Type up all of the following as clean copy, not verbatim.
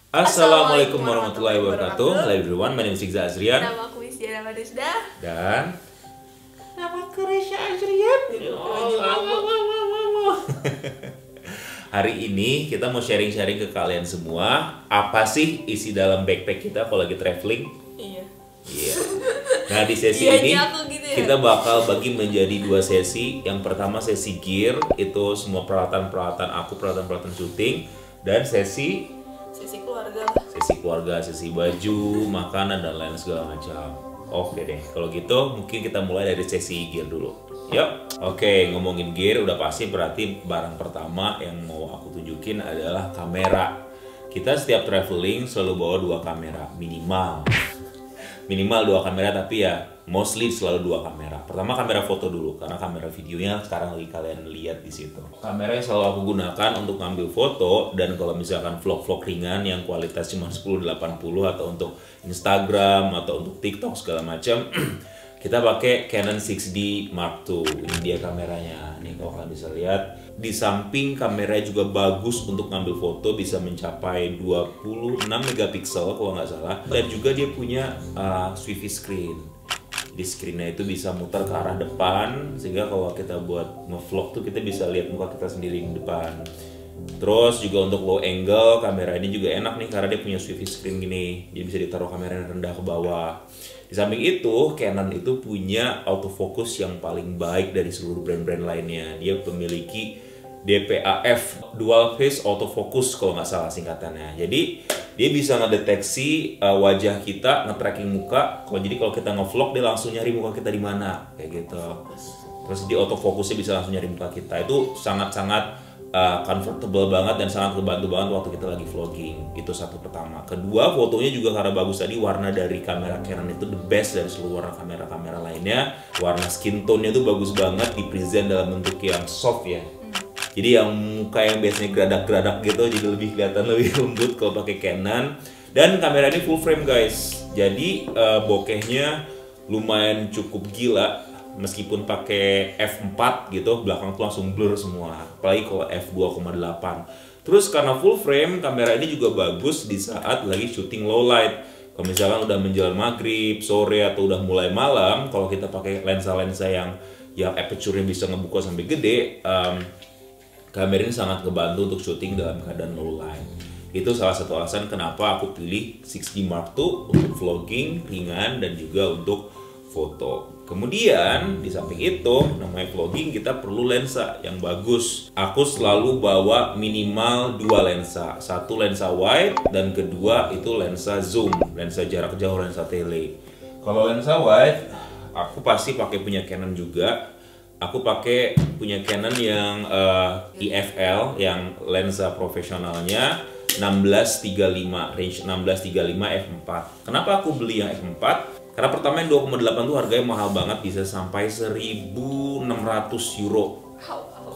Assalamualaikum warahmatullahi wabarakatuh. Hello everyone, my name is Iqza Azrian. Nama aku Misdiana Madusda. Dan nama aku Resya Azrian. Hari ini kita mau sharing-sharing ke kalian semua. Apa sih isi dalam backpack kita kalau lagi traveling? Iya. Nah di sesi ini gitu ya? Kita bakal bagi menjadi dua sesi. Yang pertama sesi gear, itu semua peralatan-peralatan aku, peralatan-peralatan syuting. Dan sesi keluarga, sesi baju, makanan dan lain segala macam. Oke deh, kalau gitu mungkin kita mulai dari sesi gear dulu. Yuk. Oke, ngomongin gear udah pasti berarti barang pertama yang mau aku tunjukin adalah kamera. Kita setiap traveling selalu bawa dua kamera minimal. Minimal dua kamera, tapi ya mostly selalu dua kamera. Pertama kamera foto dulu, karena kamera videonya sekarang lagi kalian lihat di situ. Kamera yang selalu aku gunakan untuk ngambil foto, dan kalau misalkan vlog-vlog ringan yang kualitas cuma 1080 atau untuk Instagram atau untuk TikTok segala macam, kita pakai Canon 6D Mark II. Ini dia kameranya. Nih kalau kalian bisa lihat, di samping kameranya juga bagus untuk ngambil foto, bisa mencapai 26 megapiksel kalau nggak salah, dan juga dia punya swivel screen. Di screennya itu bisa muter ke arah depan, sehingga kalau kita buat nge-vlog tuh kita bisa lihat muka kita sendiri di depan. Terus juga untuk low angle, kamera ini juga enak nih karena dia punya swivel screen gini. Dia bisa ditaruh kamera yang rendah ke bawah. Di samping itu, Canon itu punya autofocus yang paling baik dari seluruh brand-brand lainnya. Dia memiliki DPAF, Dual Phase Autofocus kalau nggak salah singkatannya. Jadi dia bisa ngedeteksi wajah kita, nge-tracking muka. Jadi kalau kita nge-vlog dia langsung nyari muka kita di mana, kayak gitu. Terus di autofocusnya bisa langsung nyari muka kita. Itu sangat-sangat comfortable banget dan sangat membantu banget waktu kita lagi vlogging. Itu satu pertama. Kedua, fotonya juga karena bagus tadi, warna dari kamera Canon itu the best dari seluruh warna kamera-kamera lainnya. Warna skin tone-nya tuh bagus banget, di present dalam bentuk yang soft ya. Jadi yang muka yang biasanya geradak-geradak gitu jadi lebih kelihatan lebih lembut kalau pakai Canon. Dan kamera ini full frame guys. Jadi bokehnya lumayan cukup gila. Meskipun pakai f4 gitu, belakang tuh langsung blur semua. Apalagi kalau f2,8. Terus karena full frame, kamera ini juga bagus di saat lagi syuting low light. Kalau misalkan udah menjelang maghrib, sore, atau udah mulai malam, kalau kita pakai lensa-lensa yang aperture-nya bisa ngebuka sampai gede, kamera ini sangat ngebantu untuk syuting dalam keadaan low light. Itu salah satu alasan kenapa aku pilih 6D Mark II untuk vlogging ringan dan juga untuk foto. Kemudian di samping itu, namanya vlogging kita perlu lensa yang bagus. Aku selalu bawa minimal dua lensa. Satu lensa wide dan kedua itu lensa zoom, lensa jarak jauh, lensa tele. Kalau lensa wide, aku pasti pakai punya Canon juga. Aku pakai punya Canon yang EFL, yang lensa profesionalnya 16-35, range 16-35 f4. Kenapa aku beli yang f4? Karena pertama yang 2,8 tuh harganya mahal banget, bisa sampai 1.600 euro.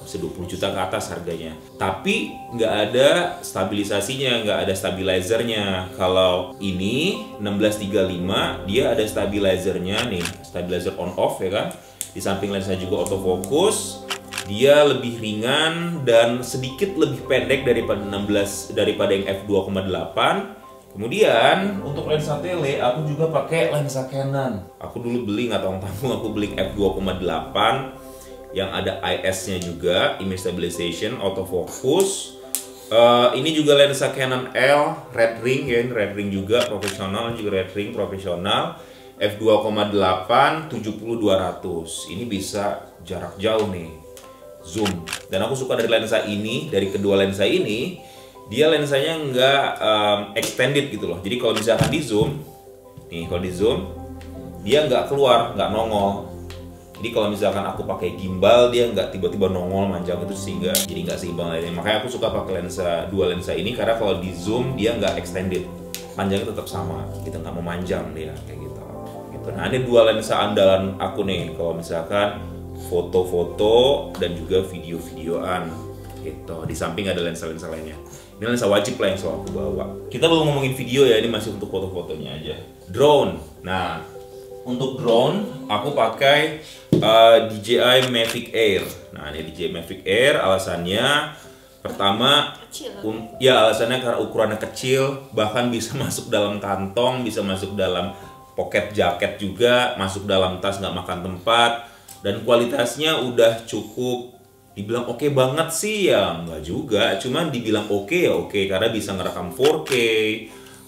Bisa 20 juta ke atas harganya. Tapi nggak ada stabilisasinya, nggak ada stabilizernya. Kalau ini 16-35, dia ada stabilizernya nih, stabilizer on off ya kan. Di samping lensa juga autofocus, dia lebih ringan dan sedikit lebih pendek daripada yang f2,8. Kemudian untuk lensa tele aku juga pakai lensa Canon. Aku dulu beli nggak tanggung-tanggung, aku beli f2,8 yang ada IS-nya juga, image stabilization, autofocus. Ini juga lensa Canon L, red ring ya, red ring juga profesional, juga red ring profesional. f2,8 70-200. Ini bisa jarak jauh nih, zoom. Dan aku suka dari lensa ini, dari kedua lensa ini, dia lensanya nggak extended gitu loh. Jadi kalau misalkan di zoom, nih kalau di zoom, dia nggak keluar, nggak nongol. Jadi kalau misalkan aku pakai gimbal, dia nggak tiba-tiba nongol manjang itu sehingga jadi nggak seimbang lainnya. Makanya aku suka pakai dua lensa ini karena kalau di zoom dia nggak extended, panjangnya tetap sama. Kita nggak memanjang dia kayak gitu. Nah ini dua lensa andalan aku nih kalau misalkan foto-foto dan juga video-videoan gitu. Di samping ada lensa-lensa lainnya. Ini lensa wajib lah yang selalu aku bawa. Kita belum ngomongin video ya, ini masih untuk foto-fotonya aja. Drone. Nah, untuk drone aku pakai DJI Mavic Air. Nah, ini DJI Mavic Air alasannya Pertama, ya alasannya karena ukurannya kecil, bahkan bisa masuk dalam kantong, bisa masuk dalam pocket jaket juga, masuk dalam tas nggak makan tempat, dan kualitasnya udah cukup. Dibilang oke banget sih ya nggak juga, cuman dibilang oke ya oke karena bisa ngerekam 4K,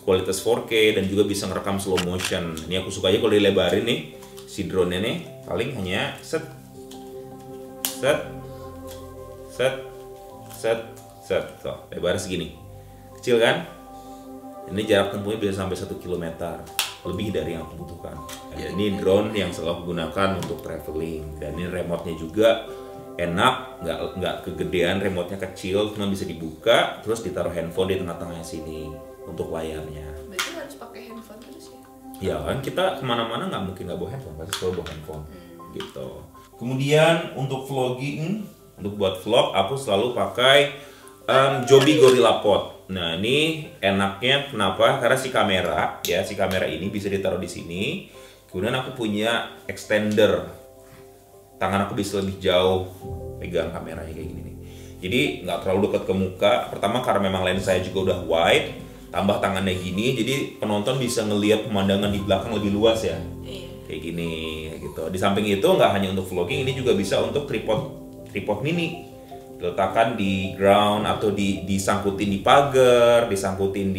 kualitas 4K, dan juga bisa ngerekam slow motion. Ini aku suka aja kalau dilebarin nih si drone-nya nih, paling hanya set set set set set, tuh lebar segini, kecil kan? Ini jarak tempuhnya bisa sampai 1 km, lebih dari yang aku butuhkan. Ya, ini drone yang selalu aku gunakan untuk traveling, dan ini remote-nya juga enak, nggak kegedean, remote-nya kecil, cuma bisa dibuka, terus ditaruh handphone di tengah-tengahnya sini untuk layarnya. Berarti harus pakai handphone terus ya? Ya kan, kita kemana-mana nggak mungkin nggak bawa handphone, pasti selalu bawa handphone. Gitu. Kemudian untuk vlogging, untuk buat vlog, aku selalu pakai Joby Gorilla Pod. Nah ini enaknya kenapa? Karena si kamera ini bisa ditaruh di sini. Kemudian aku punya extender. Tangan aku bisa lebih jauh pegang kameranya kayak gini nih. Jadi nggak terlalu dekat ke muka. Pertama karena memang lens saya juga udah wide, tambah tangannya gini, jadi penonton bisa ngelihat pemandangan di belakang lebih luas ya. Kayak gini gitu. Di samping itu nggak hanya untuk vlogging, ini juga bisa untuk tripod mini. Diletakkan di ground atau disangkutin di pagar, disangkutin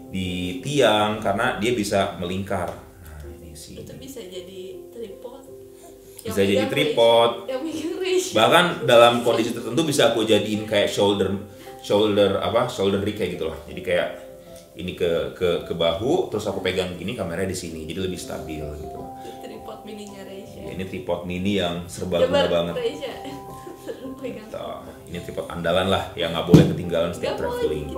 di tiang karena dia bisa melingkar. Nah, ini sih. Itu bisa jadi tripod. Bisa jadi tripod. Bahkan dalam kondisi tertentu bisa aku jadiin kayak shoulder rig kayak gitu loh. Jadi kayak ini ke bahu, terus aku pegang gini, kameranya di sini, jadi lebih stabil gitu. Tripod mininya Reisha. Ini tripod mini yang serbaguna banget. Gitu. Ini tripod andalan lah, yang nggak boleh ketinggalan setiap traveling.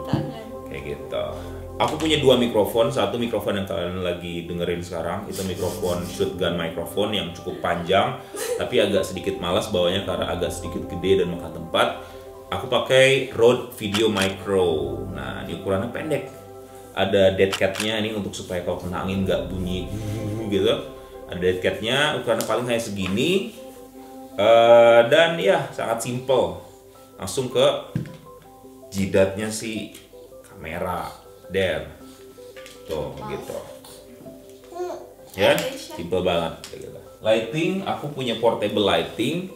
Kayak gitu. Aku punya 2 mikrofon, satu mikrofon yang kalian lagi dengerin sekarang, itu mikrofon shotgun mikrofon yang cukup panjang, tapi agak sedikit malas bawanya karena agak sedikit gede dan makan tempat. Aku pakai Rode Video Micro. Nah, ini ukurannya pendek. Ada dead cat-nya ini untuk supaya kalau kena angin nggak bunyi gitu. Ada dead cat-nya, ukurannya paling hanya segini. Dan ya sangat simple. Langsung ke jidatnya si kamera. Tuh gitu. Ya, simple banget gitu. Lighting, aku punya portable lighting.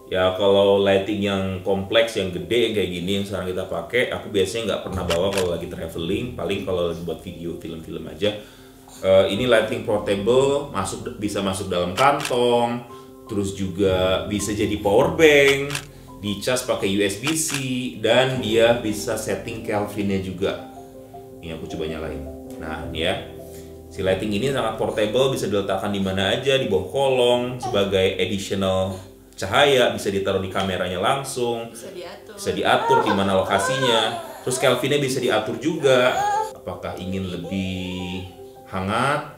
Ya kalau lighting yang kompleks, yang gede kayak gini yang sekarang kita pakai, aku biasanya nggak pernah bawa kalau lagi traveling. Paling kalau lagi buat video, film-film aja. Ini lighting portable, bisa masuk dalam kantong, terus juga bisa jadi power bank, dicas pakai USB-C, dan dia bisa setting Kelvinnya juga. Ini aku coba nyalain. Nah, ini ya. Si lighting ini sangat portable, bisa diletakkan di mana aja, di bawah kolong sebagai additional cahaya, bisa ditaruh di kameranya langsung. Bisa diatur di mana lokasinya. Terus Kelvinnya bisa diatur juga. Apakah ingin lebih hangat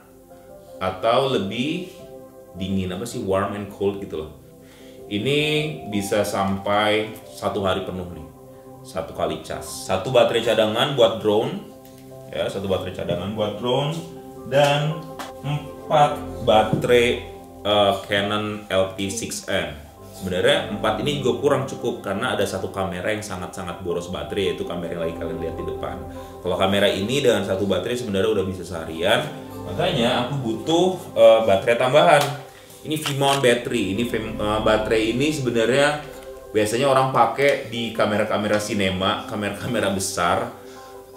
atau lebih dingin, warm and cold gitu loh. Ini bisa sampai 1 hari penuh nih. 1 kali cas. 1 baterai cadangan buat drone. Ya, 1 baterai cadangan buat drone dan 4 baterai Canon LP6M. Sebenarnya 4 ini juga kurang cukup karena ada 1 kamera yang sangat-sangat boros baterai, yaitu kamera yang lagi kalian lihat di depan. Kalau kamera ini dengan 1 baterai sebenarnya udah bisa seharian. Makanya aku butuh baterai tambahan. Ini V-mount battery. Ini baterai ini sebenarnya biasanya orang pakai di kamera-kamera sinema, kamera-kamera besar.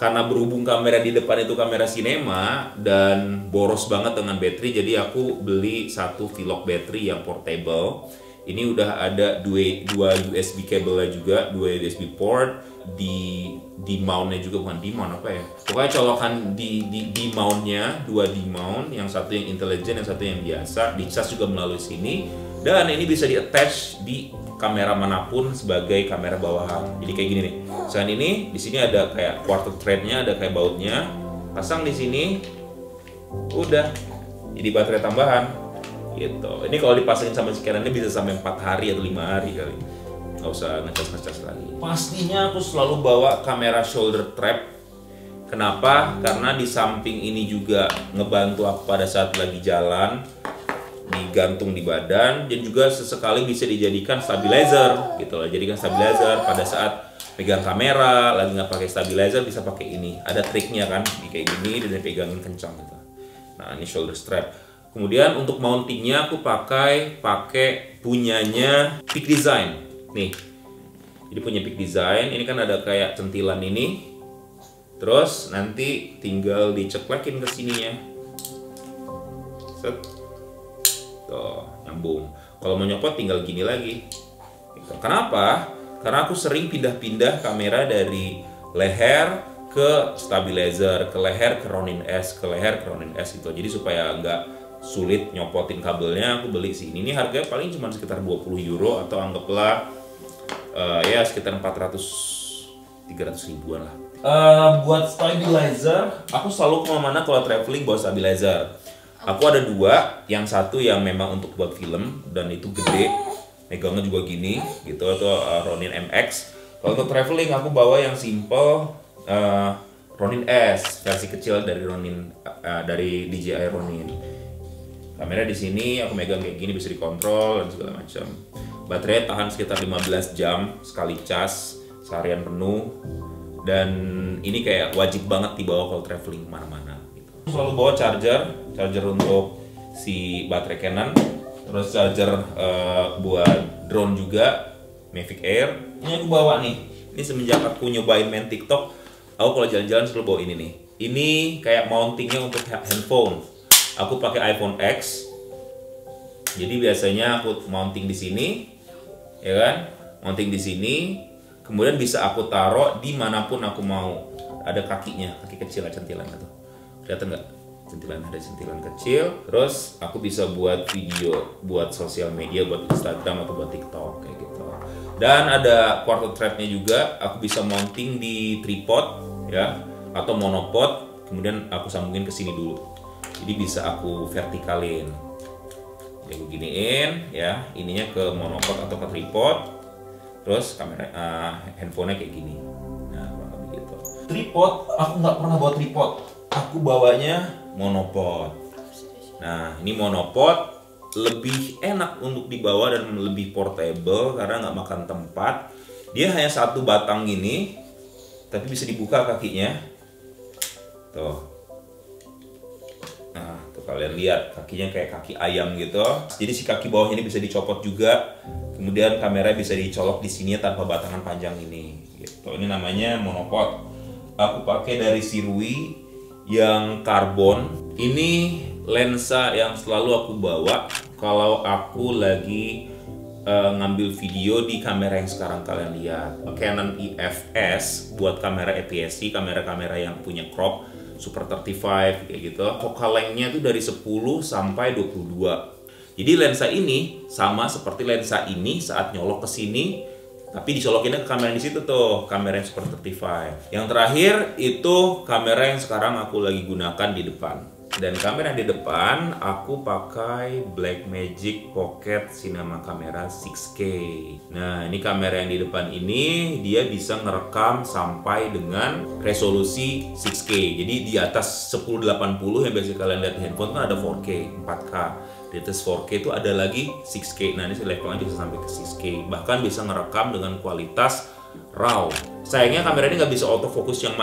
Karena berhubung kamera di depan itu kamera sinema dan boros banget dengan baterai, jadi aku beli 1 Vlog battery yang portable. Ini udah ada 2 USB cable juga, 2 USB port, di mount-nya juga, bukan di mount apa ya. Pokoknya colokan di mount-nya, 2 di mount, yang satu yang intelligent, yang satu yang biasa, dicas juga melalui sini. Dan ini bisa di-attach di kamera manapun sebagai kamera bawahan. Jadi kayak gini nih. Selain ini, di sini ada kayak quarter thread-nya, ada kayak bautnya. Pasang di sini, udah. Jadi baterai tambahan. Gitu. Ini kalau dipasangin sama si Canon ini bisa sampai 4 hari atau 5 hari kali. Nggak usah ngecas lagi. Pastinya aku selalu bawa kamera shoulder strap. Kenapa? Karena di samping ini juga ngebantu aku pada saat lagi jalan, digantung di badan, dan juga sesekali bisa dijadikan stabilizer gitu loh. Jadikan stabilizer pada saat pegang kamera, lagi nggak pakai stabilizer bisa pakai ini. Ada triknya kan, kayak gini dan pegangin kencang gitu. Nah ini shoulder strap. Kemudian untuk mountingnya aku pakai punyanya Peak Design. Nih, jadi punya Peak Design. Ini kan ada kayak centilan ini. Terus nanti tinggal diceklekin ke sininya. Set. Tuh, nyambung. Kalau mau nyopot tinggal gini lagi. Gitu. Kenapa? Karena aku sering pindah-pindah kamera dari leher ke stabilizer, ke leher ke Ronin S, ke leher ke Ronin S gitu. Jadi supaya nggak sulit nyopotin kabelnya, aku beli sini. Ini harganya paling cuma sekitar 20 euro atau anggaplah ya sekitar 300 ribuan lah. Buat stabilizer, aku selalu kemana-mana kalau traveling bawa stabilizer. Aku ada dua, yang satu yang memang untuk buat film dan itu gede, megangnya juga gini, gitu, atau Ronin MX. Kalau untuk traveling aku bawa yang simple, Ronin S, versi kecil dari dari DJI Ronin. Kamera di sini aku megang kayak gini bisa dikontrol dan segala macam. Baterai tahan sekitar 15 jam sekali cas, seharian penuh. Dan ini kayak wajib banget dibawa kalau traveling kemana-mana gitu. Selalu bawa charger untuk si baterai Canon, terus charger buat drone juga, Mavic Air. Ini aku bawa nih, ini semenjak aku nyobain main TikTok, aku kalau jalan-jalan selalu bawa ini nih. Ini kayak mountingnya untuk handphone. Aku pakai iPhone X, jadi biasanya aku mounting di sini, ya kan? Mounting di sini. Kemudian bisa aku taruh dimanapun aku mau. Ada kakinya, kaki kecil centilan itu. Kelihatan nggak? Centilan, ada centilan kecil. Terus aku bisa buat video, buat sosial media, buat Instagram atau buat TikTok kayak gitu. Dan ada quarter trapnya juga. Aku bisa mounting di tripod, ya, atau monopod. Kemudian aku sambungin ke sini dulu. Jadi bisa aku vertikalin. Ya beginiin, ya, ininya ke monopod atau ke tripod. Terus kamera handphonenya kayak gini. Nah, kurang lebih gitu. Tripod, aku nggak pernah bawa tripod. Aku bawanya monopod. Nah, ini monopod lebih enak untuk dibawa dan lebih portable karena nggak makan tempat. Dia hanya satu batang gini, tapi bisa dibuka kakinya. Tuh. Nah, tuh kalian lihat kakinya kayak kaki ayam gitu. Jadi si kaki bawahnya ini bisa dicopot juga. Kemudian kamera bisa dicolok di sini tanpa batangan panjang ini. Gitu. Ini namanya monopod. Aku pakai dari Sirui yang karbon. Ini lensa yang selalu aku bawa kalau aku lagi ngambil video di kamera yang sekarang kalian lihat. Canon EFS buat kamera APS-C, kamera-kamera yang punya crop Super 35 kayak gitu. Focal length-nya itu dari 10 sampai 22. Jadi lensa ini sama seperti lensa ini saat nyolok ke sini, tapi disolokinnya ke kamera di situ tuh, kamera yang Super 35. Yang terakhir itu kamera yang sekarang aku lagi gunakan di depan. Dan kamera di depan aku pakai Blackmagic Pocket Cinema Camera 6K. Nah, ini kamera yang di depan ini dia bisa ngerekam sampai dengan resolusi 6K. Jadi di atas 1080 yang biasa kalian lihat di handphone kan ada 4K, 4K. Di atas 4K itu ada lagi 6K. Nah, ini levelnya bisa sampai ke 6K. Bahkan bisa ngerekam dengan kualitas RAW. Sayangnya kamera ini nggak bisa autofocus yang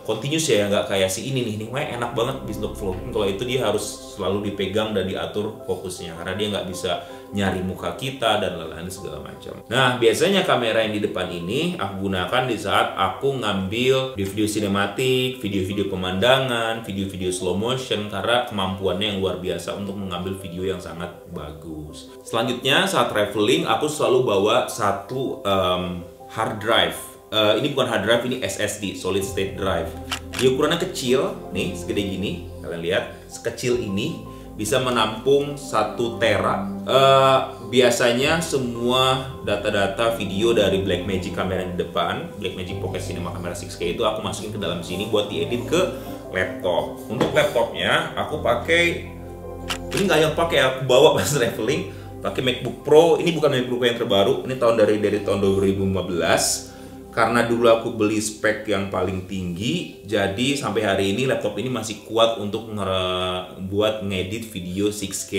continuous ya, nggak kayak si ini nih. Ini enak banget bisa untuk vlogging. Kalau itu dia harus selalu dipegang dan diatur fokusnya karena dia nggak bisa nyari muka kita dan lain-lain segala macam. Nah, biasanya kamera yang di depan ini aku gunakan di saat aku ngambil video sinematik, video-video pemandangan, video-video slow motion karena kemampuannya yang luar biasa untuk mengambil video yang sangat bagus. Selanjutnya saat traveling aku selalu bawa satu hard drive. Ini bukan hard drive, ini SSD, solid state drive. Dia ukurannya kecil, nih segede gini. Kalian lihat, sekecil ini bisa menampung 1 tera. Biasanya semua data-data video dari Blackmagic kamera di depan, Blackmagic Pocket Cinema Camera 6K itu aku masukin ke dalam sini buat diedit ke laptop. Untuk laptopnya aku pakai, ini nggak yang pakai, aku bawa pas traveling, pakai MacBook Pro. Ini bukan MacBook Pro yang terbaru, ini dari tahun 2015. Karena dulu aku beli spek yang paling tinggi, jadi sampai hari ini laptop ini masih kuat untuk buat ngedit video 6K.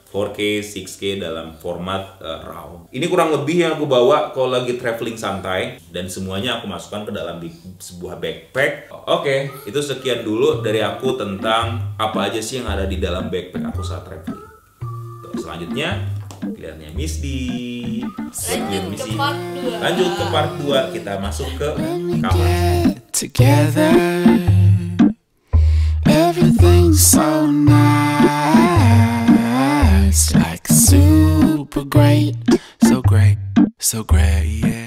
4K, 6K dalam format RAW. Ini kurang lebih yang aku bawa kalau lagi traveling santai, dan semuanya aku masukkan ke dalam sebuah backpack. Oke, itu sekian dulu dari aku tentang apa aja sih yang ada di dalam backpack aku saat traveling. Tuh, selanjutnya pilihannya Miss D. Lanjut ke part 2, kita masuk ke kamar. Together, everything's so nice, like super great, so great, so great, yeah.